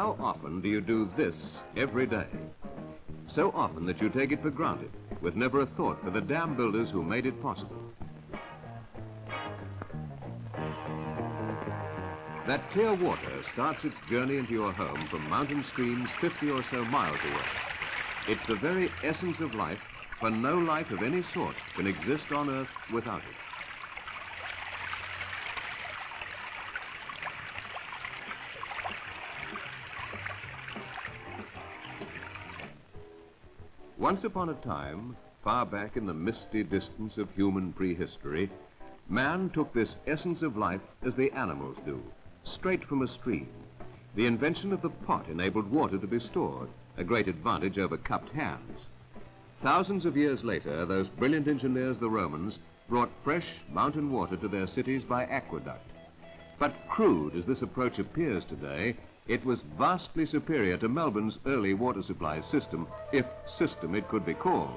How often do you do this every day? So often that you take it for granted, with never a thought for the dam builders who made it possible. That clear water starts its journey into your home from mountain streams 50 or so miles away. It's the very essence of life, for no life of any sort can exist on Earth without it. Once upon a time, far back in the misty distance of human prehistory, man took this essence of life as the animals do, straight from a stream. The invention of the pot enabled water to be stored, a great advantage over cupped hands. Thousands of years later, those brilliant engineers, the Romans, brought fresh mountain water to their cities by aqueduct. But crude as this approach appears today, it was vastly superior to Melbourne's early water supply system, if system it could be called.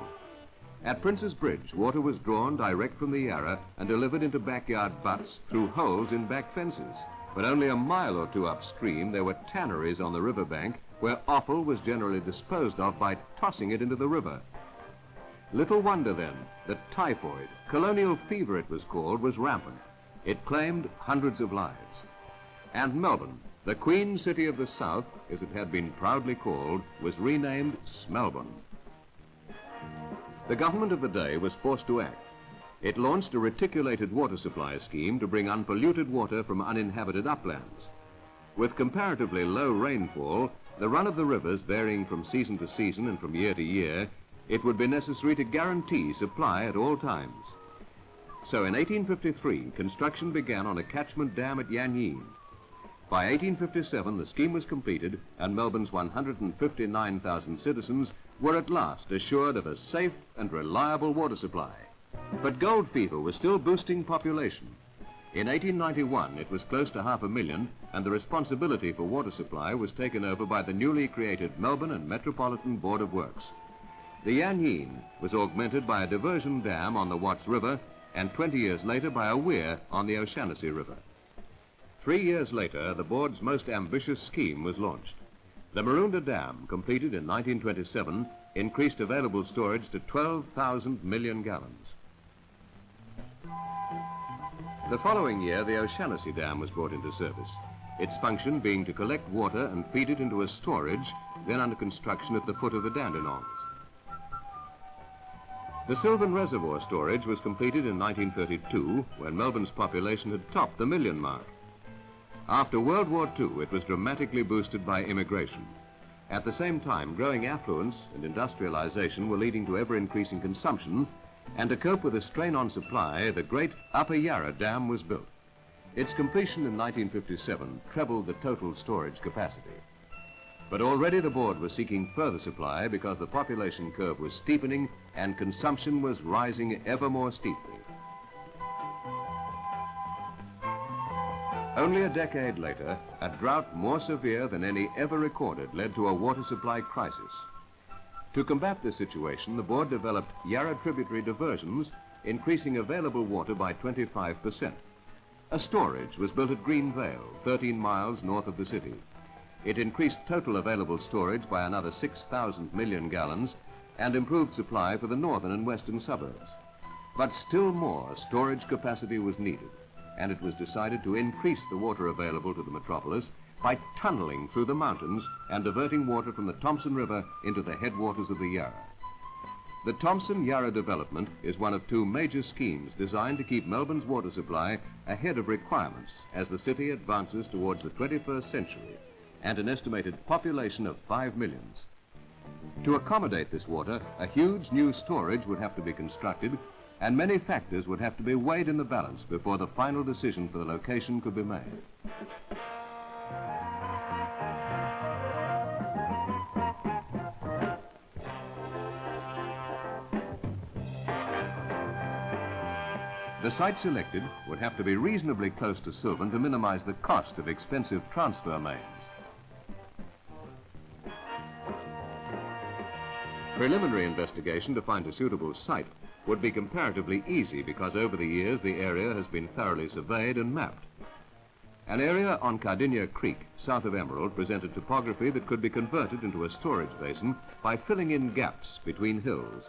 At Prince's Bridge, water was drawn direct from the Yarra and delivered into backyard butts through holes in back fences. But only a mile or two upstream, there were tanneries on the riverbank where offal was generally disposed of by tossing it into the river. Little wonder then that typhoid, colonial fever it was called, was rampant. It claimed hundreds of lives. And Melbourne, the Queen City of the South, as it had been proudly called, was renamed Smelbourne. The government of the day was forced to act. It launched a reticulated water supply scheme to bring unpolluted water from uninhabited uplands. With comparatively low rainfall, the run of the rivers varying from season to season and from year to year, it would be necessary to guarantee supply at all times. So in 1853, construction began on a catchment dam at Yanyin. By 1857, the scheme was completed, and Melbourne's 159,000 citizens were at last assured of a safe and reliable water supply. But gold fever was still boosting population. In 1891, it was close to 500,000, and the responsibility for water supply was taken over by the newly created Melbourne and Metropolitan Board of Works. The Yanyin was augmented by a diversion dam on the Watts River, and 20 years later by a weir on the O'Shanassy River. 3 years later, the board's most ambitious scheme was launched. The Maroondah Dam, completed in 1927, increased available storage to 12,000 million gallons. The following year, the O'Shanassy Dam was brought into service, its function being to collect water and feed it into a storage then under construction at the foot of the Dandenongs. The Sylvan Reservoir storage was completed in 1932, when Melbourne's population had topped the 1 million mark. After World War II, it was dramatically boosted by immigration. At the same time, growing affluence and industrialization were leading to ever-increasing consumption, and to cope with the strain on supply, the great Upper Yarra Dam was built. Its completion in 1957 trebled the total storage capacity. But already the board was seeking further supply because the population curve was steepening and consumption was rising ever more steeply. Only a decade later, a drought more severe than any ever recorded led to a water supply crisis. To combat this situation, the board developed Yarra tributary diversions, increasing available water by 25%. A storage was built at Green Vale, 13 miles north of the city. It increased total available storage by another 6,000 million gallons and improved supply for the northern and western suburbs. But still more storage capacity was needed, and it was decided to increase the water available to the metropolis by tunneling through the mountains and diverting water from the Thomson River into the headwaters of the Yarra. The Thomson-Yarra development is one of two major schemes designed to keep Melbourne's water supply ahead of requirements as the city advances towards the 21st century and an estimated population of 5 million. To accommodate this water, a huge new storage would have to be constructed, and many factors would have to be weighed in the balance before the final decision for the location could be made. The site selected would have to be reasonably close to Sylvan to minimize the cost of expensive transfer mains. Preliminary investigation to find a suitable site would be comparatively easy because over the years the area has been thoroughly surveyed and mapped. An area on Cardinia Creek, south of Emerald, presented topography that could be converted into a storage basin by filling in gaps between hills.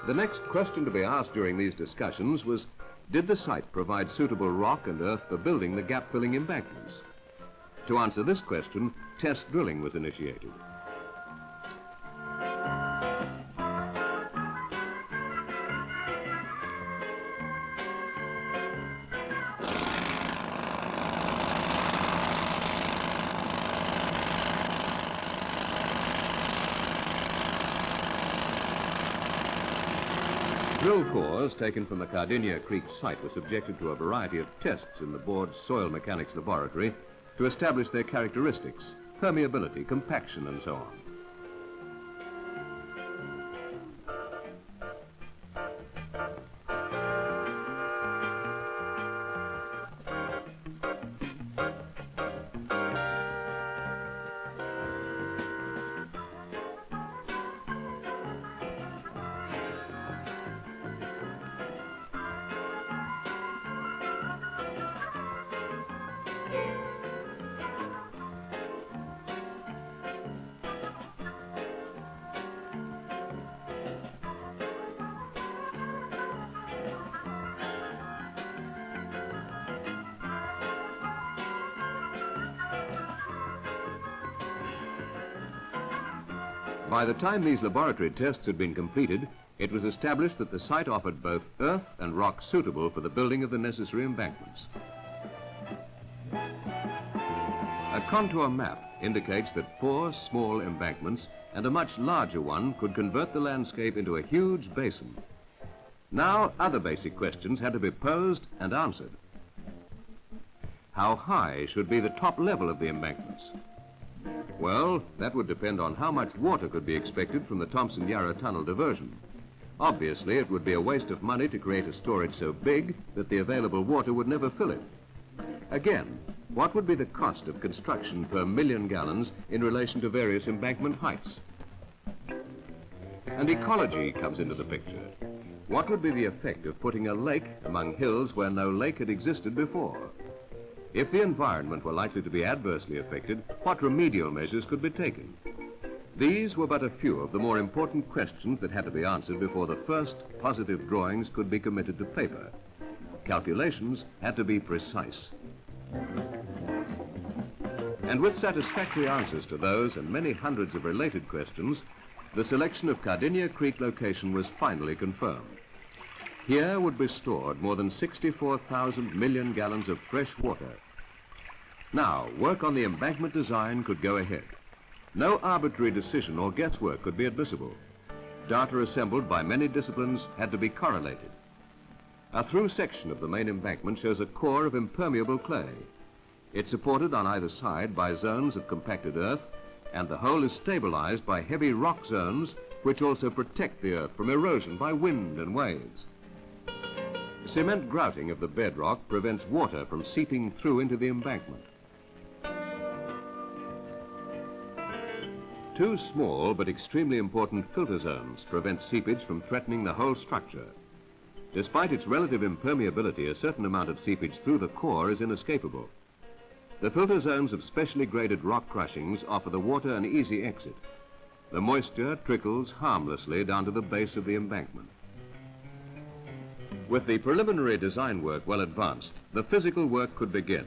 The next question to be asked during these discussions was, did the site provide suitable rock and earth for building the gap-filling embankments? To answer this question, test drilling was initiated. Drill cores taken from the Cardinia Creek site were subjected to a variety of tests in the board's soil mechanics laboratory to establish their characteristics, permeability, compaction, and so on. By the time these laboratory tests had been completed, it was established that the site offered both earth and rock suitable for the building of the necessary embankments. A contour map indicates that 4 small embankments and a much larger one could convert the landscape into a huge basin. Now, other basic questions had to be posed and answered. How high should be the top level of the embankments? Well, that would depend on how much water could be expected from the Thompson Yarra Tunnel diversion. Obviously, it would be a waste of money to create a storage so big that the available water would never fill it. Again, what would be the cost of construction per million gallons in relation to various embankment heights? And ecology comes into the picture. What would be the effect of putting a lake among hills where no lake had existed before? If the environment were likely to be adversely affected, what remedial measures could be taken? These were but a few of the more important questions that had to be answered before the first positive drawings could be committed to paper. Calculations had to be precise. And with satisfactory answers to those and many hundreds of related questions, the selection of Cardinia Creek location was finally confirmed. Here would be stored more than 64,000 million gallons of fresh water. Now, work on the embankment design could go ahead. No arbitrary decision or guesswork could be admissible. Data assembled by many disciplines had to be correlated. A through section of the main embankment shows a core of impermeable clay. It's supported on either side by zones of compacted earth, and the whole is stabilized by heavy rock zones which also protect the earth from erosion by wind and waves. Cement grouting of the bedrock prevents water from seeping through into the embankment. 2 small but extremely important filter zones prevent seepage from threatening the whole structure. Despite its relative impermeability, a certain amount of seepage through the core is inescapable. The filter zones of specially graded rock crushings offer the water an easy exit. The moisture trickles harmlessly down to the base of the embankment. With the preliminary design work well advanced, the physical work could begin,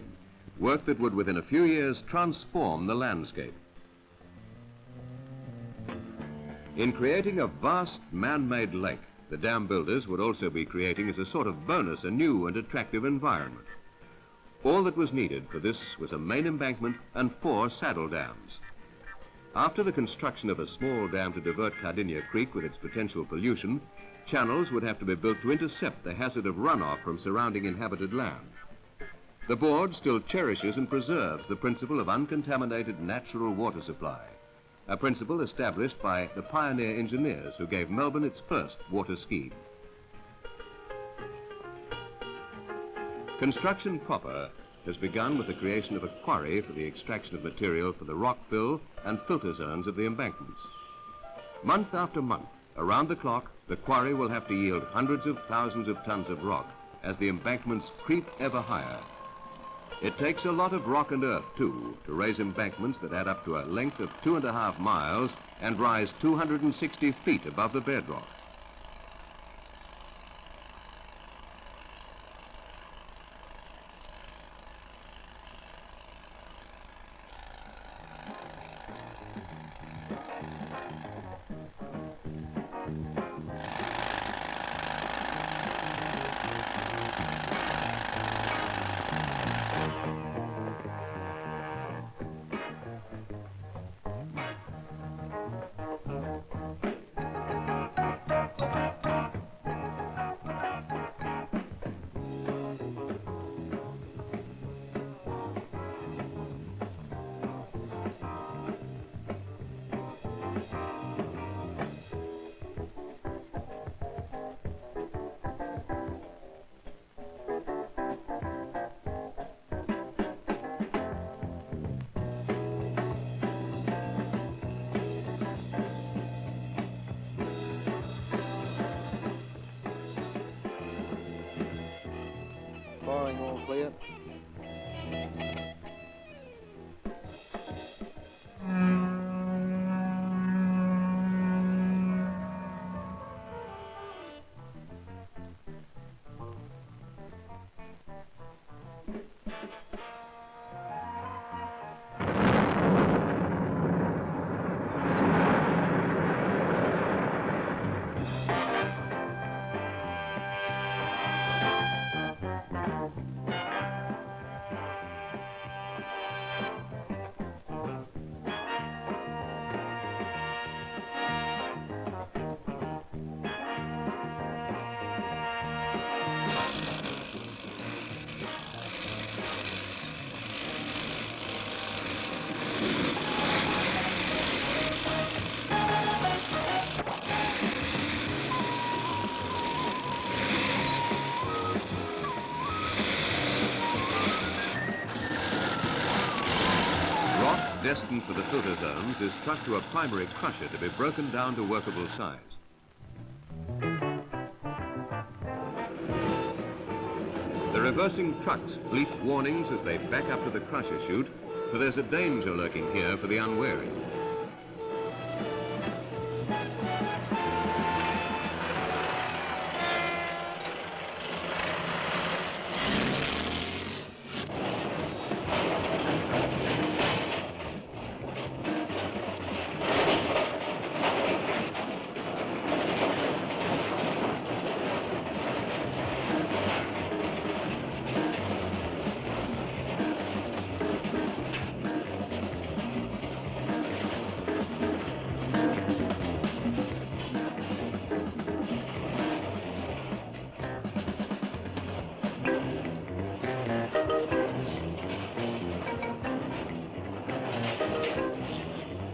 work that would within a few years transform the landscape. In creating a vast man-made lake, the dam builders would also be creating as a sort of bonus a new and attractive environment. All that was needed for this was a main embankment and 4 saddle dams. After the construction of a small dam to divert Cardinia Creek with its potential pollution, channels would have to be built to intercept the hazard of runoff from surrounding inhabited land. The board still cherishes and preserves the principle of uncontaminated natural water supply, a principle established by the pioneer engineers who gave Melbourne its first water scheme. Construction proper has begun with the creation of a quarry for the extraction of material for the rock fill and filter zones of the embankments. Month after month, around the clock, the quarry will have to yield hundreds of thousands of tons of rock as the embankments creep ever higher. It takes a lot of rock and earth, too, to raise embankments that add up to a length of 2.5 miles and rise 260 feet above the bedrock. Firing all clear. Destined for the filter zones is trucked to a primary crusher to be broken down to workable size. The reversing trucks bleat warnings as they back up to the crusher chute, for there's a danger lurking here for the unwary.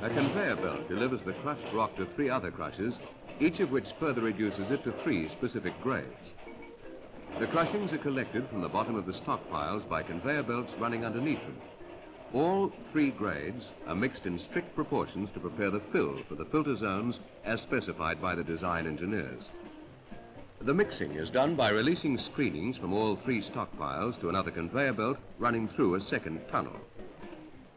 A conveyor belt delivers the crushed rock to 3 other crushers, each of which further reduces it to 3 specific grades. The crushings are collected from the bottom of the stockpiles by conveyor belts running underneath them. All 3 grades are mixed in strict proportions to prepare the fill for the filter zones as specified by the design engineers. The mixing is done by releasing screenings from all 3 stockpiles to another conveyor belt running through a second tunnel.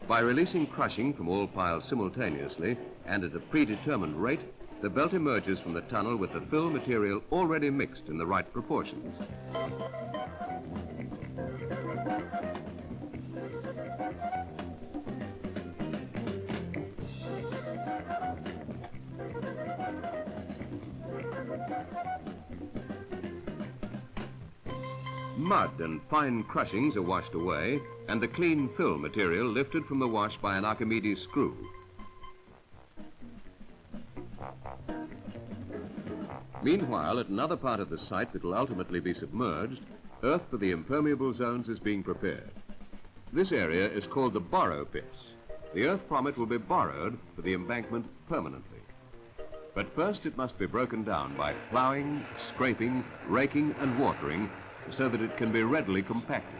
By releasing crushing from all piles simultaneously and at a predetermined rate, the belt emerges from the tunnel with the fill material already mixed in the right proportions. Mud and fine crushings are washed away, and the clean fill material lifted from the wash by an Archimedes screw. Meanwhile, at another part of the site that will ultimately be submerged, earth for the impermeable zones is being prepared. This area is called the borrow pits. The earth from it will be borrowed for the embankment permanently. But first it must be broken down by ploughing, scraping, raking and watering so that it can be readily compacted.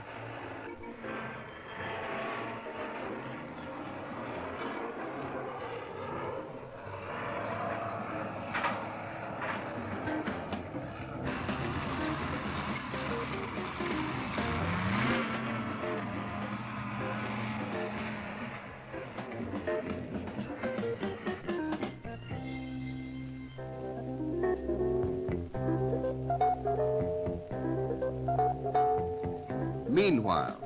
Meanwhile.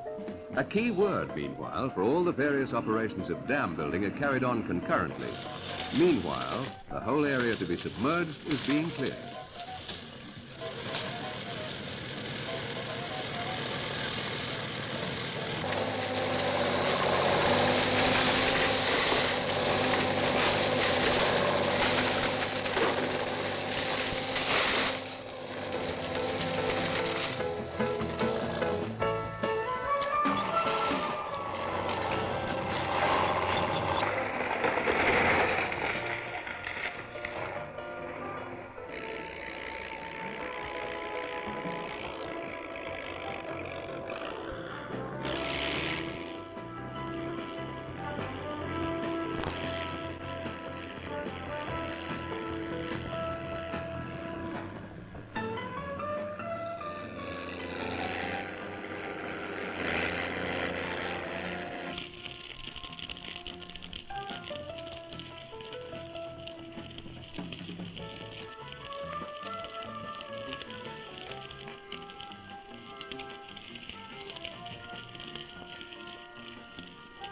A key word, meanwhile, for all the various operations of dam building are carried on concurrently. Meanwhile, the whole area to be submerged is being cleared.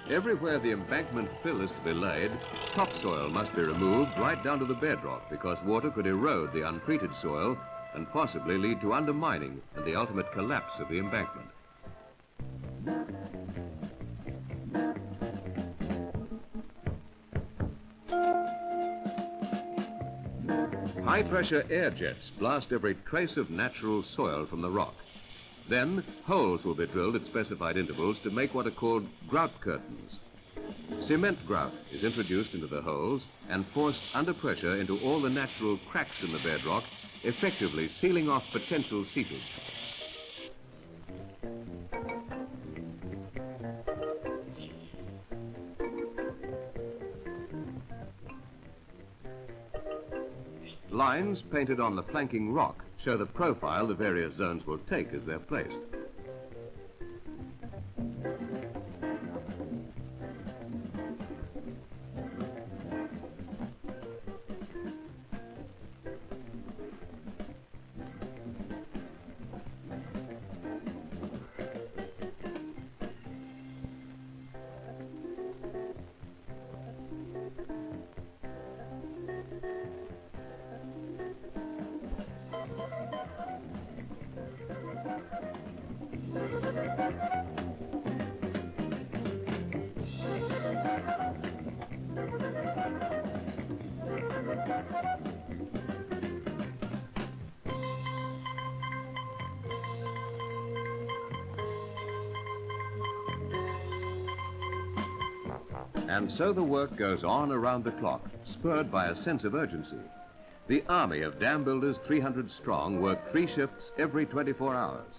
Everywhere the embankment fill is to be laid, topsoil must be removed right down to the bedrock because water could erode the untreated soil and possibly lead to undermining and the ultimate collapse of the embankment. High-pressure air jets blast every trace of natural soil from the rock. Then, holes will be drilled at specified intervals to make what are called grout curtains. Cement grout is introduced into the holes and forced under pressure into all the natural cracks in the bedrock, effectively sealing off potential seepage. Lines painted on the flanking rock show the profile the various zones will take as they're placed. And so the work goes on around the clock, spurred by a sense of urgency. The army of dam builders, 300 strong, work 3 shifts every 24 hours.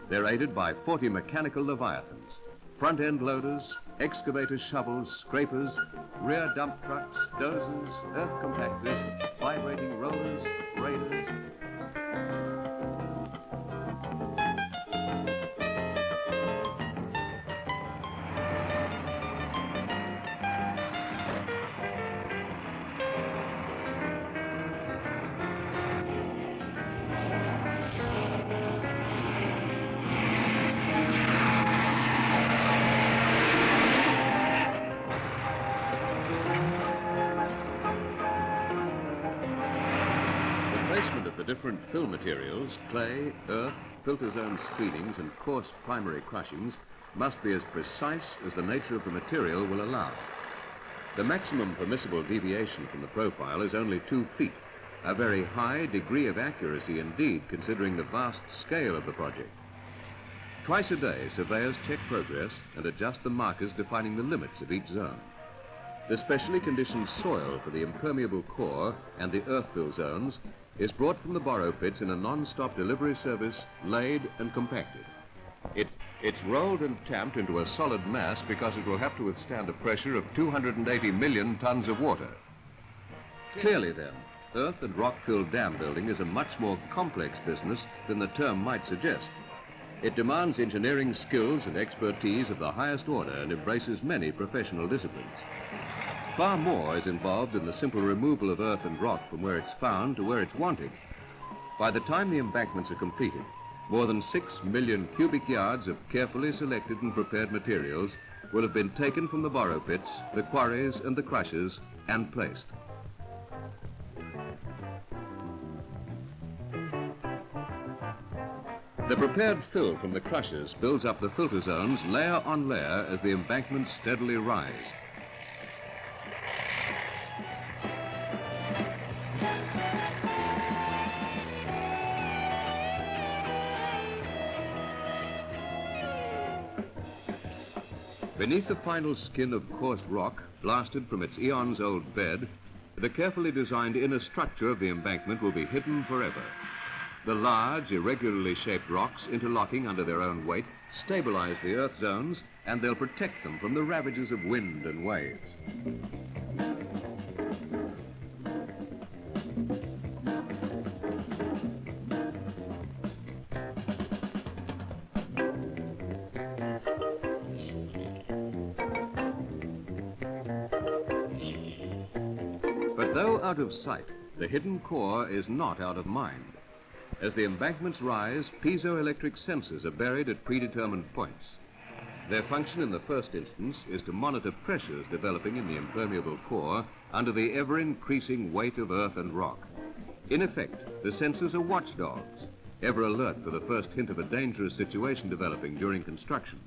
They're aided by 40 mechanical leviathans, front-end loaders, excavators, shovels, scrapers, rear dump trucks, dozers, earth compactors, vibrating rollers, graders. Placement of the different fill materials, clay, earth, filter zone screenings and coarse primary crushings must be as precise as the nature of the material will allow. The maximum permissible deviation from the profile is only 2 feet, a very high degree of accuracy indeed considering the vast scale of the project. Twice a day, surveyors check progress and adjust the markers defining the limits of each zone. The specially conditioned soil for the impermeable core and the earth fill zones is brought from the borrow pits in a non-stop delivery service, laid and compacted. It's rolled and tamped into a solid mass because it will have to withstand a pressure of 280 million tons of water. Clearly then, earth and rock-filled dam building is a much more complex business than the term might suggest. It demands engineering skills and expertise of the highest order and embraces many professional disciplines. Far more is involved in the simple removal of earth and rock from where it's found to where it's wanted. By the time the embankments are completed, More than 6 million cubic yards of carefully selected and prepared materials will have been taken from the borrow pits, the quarries and the crushers and placed. The prepared fill from the crushers builds up the filter zones layer on layer as the embankments steadily rise. Beneath the final skin of coarse rock, blasted from its eons-old bed, the carefully designed inner structure of the embankment will be hidden forever. The large, irregularly shaped rocks, interlocking under their own weight, stabilize the earth zones, and they'll protect them from the ravages of wind and waves. But though out of sight, the hidden core is not out of mind. As the embankments rise, piezoelectric sensors are buried at predetermined points. Their function in the first instance is to monitor pressures developing in the impermeable core under the ever-increasing weight of earth and rock. In effect, the sensors are watchdogs, ever alert for the first hint of a dangerous situation developing during construction.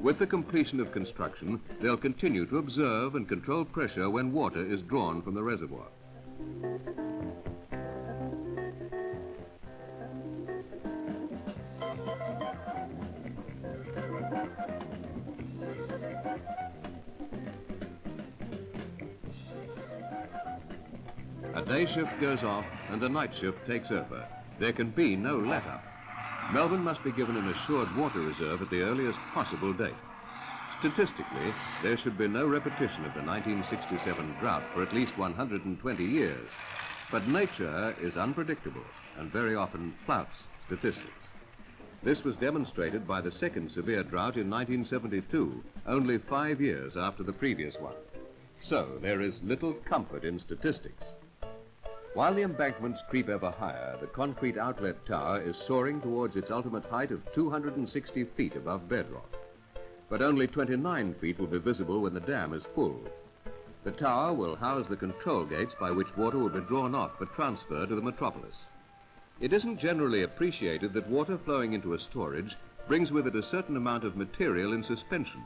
With the completion of construction, they'll continue to observe and control pressure when water is drawn from the reservoir. A day shift goes off and the night shift takes over. There can be no let-up. Melbourne must be given an assured water reserve at the earliest possible date. Statistically, there should be no repetition of the 1967 drought for at least 120 years. But nature is unpredictable and very often flouts statistics. This was demonstrated by the second severe drought in 1972, only 5 years after the previous one. So there is little comfort in statistics. While the embankments creep ever higher, the concrete outlet tower is soaring towards its ultimate height of 260 feet above bedrock. But only 29 feet will be visible when the dam is full. The tower will house the control gates by which water will be drawn off for transfer to the metropolis. It isn't generally appreciated that water flowing into a storage brings with it a certain amount of material in suspension.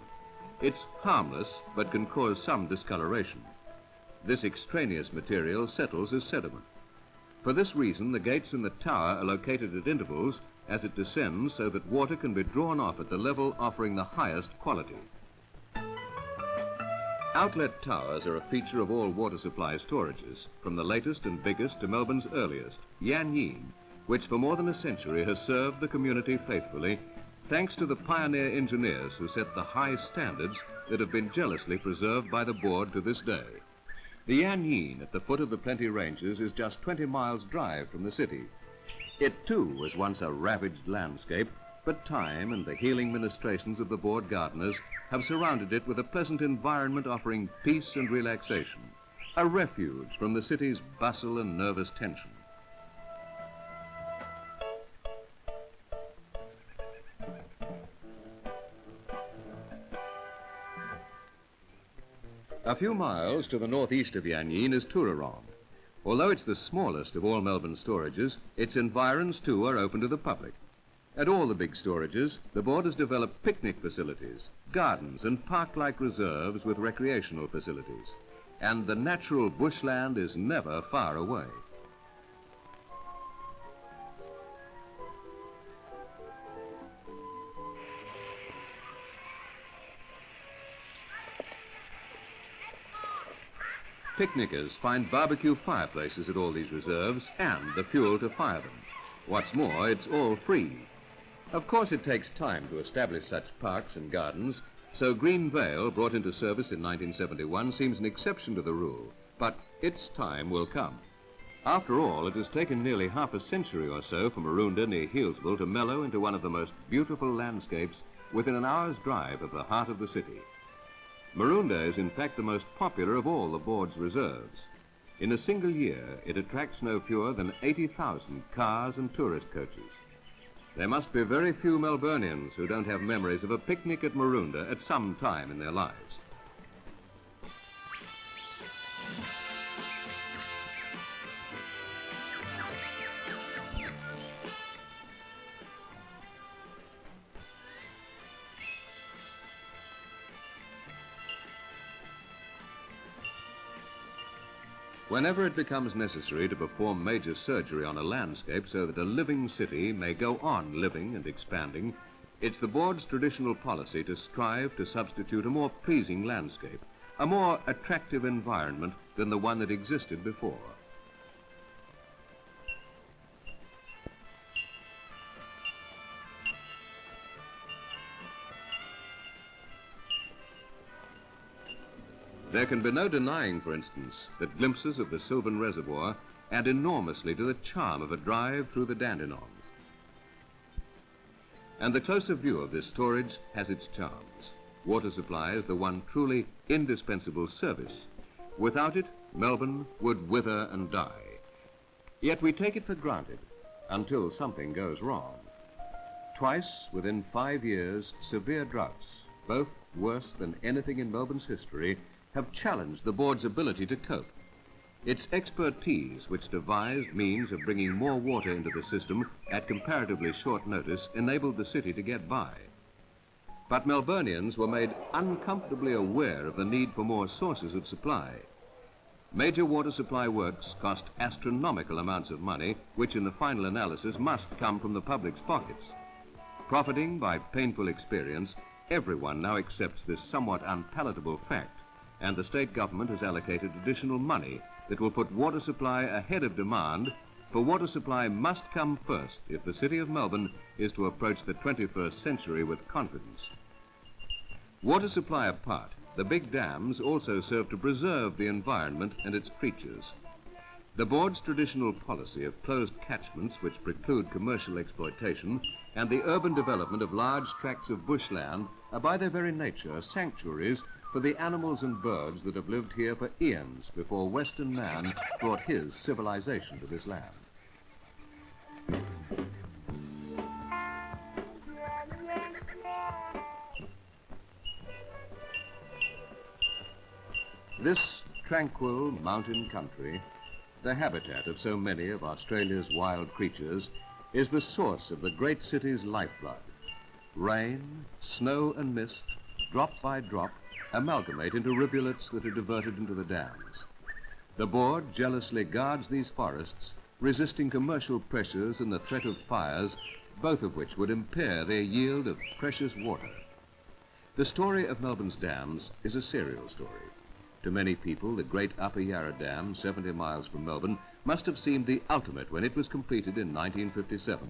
It's harmless, but can cause some discoloration. This extraneous material settles as sediment. For this reason, the gates in the tower are located at intervals as it descends so that water can be drawn off at the level offering the highest quality. Outlet towers are a feature of all water supply storages, from the latest and biggest to Melbourne's earliest, Yan Yean, which for more than a century has served the community faithfully, thanks to the pioneer engineers who set the high standards that have been jealously preserved by the board to this day. The Yan Yean at the foot of the Plenty Ranges is just 20 miles drive from the city. It too was once a ravaged landscape, but time and the healing ministrations of the board gardeners have surrounded it with a pleasant environment offering peace and relaxation, a refuge from the city's bustle and nervous tension. A few miles to the northeast of Yan Yean is Toorarong. Although it's the smallest of all Melbourne storages, its environs too are open to the public. At all the big storages, the board has developed picnic facilities, gardens and park-like reserves with recreational facilities. And the natural bushland is never far away. Picnickers find barbecue fireplaces at all these reserves and the fuel to fire them. What's more, it's all free. Of course, it takes time to establish such parks and gardens, so Green Vale, brought into service in 1971, seems an exception to the rule. But its time will come. After all, it has taken nearly half a century or so for Maroondah near Healesville to mellow into one of the most beautiful landscapes within an hour's drive of the heart of the city. Maroondah is in fact the most popular of all the board's reserves. In a single year, it attracts no fewer than 80,000 cars and tourist coaches. There must be very few Melburnians who don't have memories of a picnic at Maroondah at some time in their lives. Whenever it becomes necessary to perform major surgery on a landscape so that a living city may go on living and expanding, it's the board's traditional policy to strive to substitute a more pleasing landscape, a more attractive environment than the one that existed before. There can be no denying, for instance, that glimpses of the Sylvan Reservoir add enormously to the charm of a drive through the Dandenongs. And the closer view of this storage has its charms. Water supply is the one truly indispensable service. Without it, Melbourne would wither and die. Yet we take it for granted until something goes wrong. Twice within 5 years, severe droughts, both worse than anything in Melbourne's history, have challenged the board's ability to cope. Its expertise, which devised means of bringing more water into the system at comparatively short notice, enabled the city to get by. But Melburnians were made uncomfortably aware of the need for more sources of supply. Major water supply works cost astronomical amounts of money, which in the final analysis must come from the public's pockets. Profiting by painful experience, everyone now accepts this somewhat unpalatable fact, and the state government has allocated additional money that will put water supply ahead of demand, for water supply must come first if the city of Melbourne is to approach the 21st century with confidence. Water supply apart, the big dams also serve to preserve the environment and its creatures. The board's traditional policy of closed catchments which preclude commercial exploitation and the urban development of large tracts of bushland are by their very nature sanctuaries for the animals and birds that have lived here for eons before Western man brought his civilization to this land. This tranquil mountain country, the habitat of so many of Australia's wild creatures, is the source of the great city's lifeblood. Rain, snow and mist, drop by drop, amalgamate into rivulets that are diverted into the dams. The board jealously guards these forests, resisting commercial pressures and the threat of fires, both of which would impair their yield of precious water. The story of Melbourne's dams is a serial story. To many people, the great Upper Yarra Dam, 70 miles from Melbourne, must have seemed the ultimate when it was completed in 1957.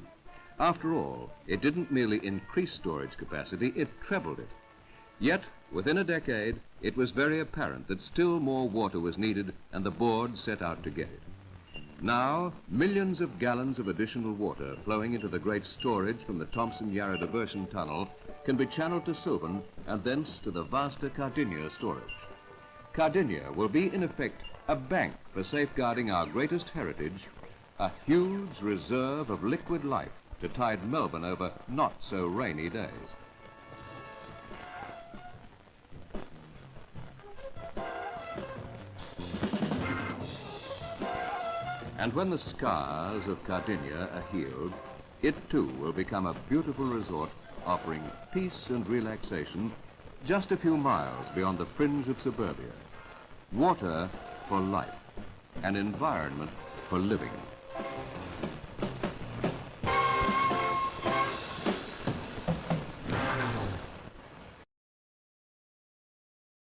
After all, it didn't merely increase storage capacity, it trebled it. Yet, within a decade, it was very apparent that still more water was needed, and the board set out to get it. Now, millions of gallons of additional water flowing into the great storage from the Thomson Yarra Diversion Tunnel can be channeled to Sylvan and thence to the vaster Cardinia storage. Cardinia will be, in effect, a bank for safeguarding our greatest heritage, a huge reserve of liquid life to tide Melbourne over not-so-rainy days. And when the scars of Cardinia are healed, it too will become a beautiful resort offering peace and relaxation just a few miles beyond the fringe of suburbia. Water for life, an environment for living.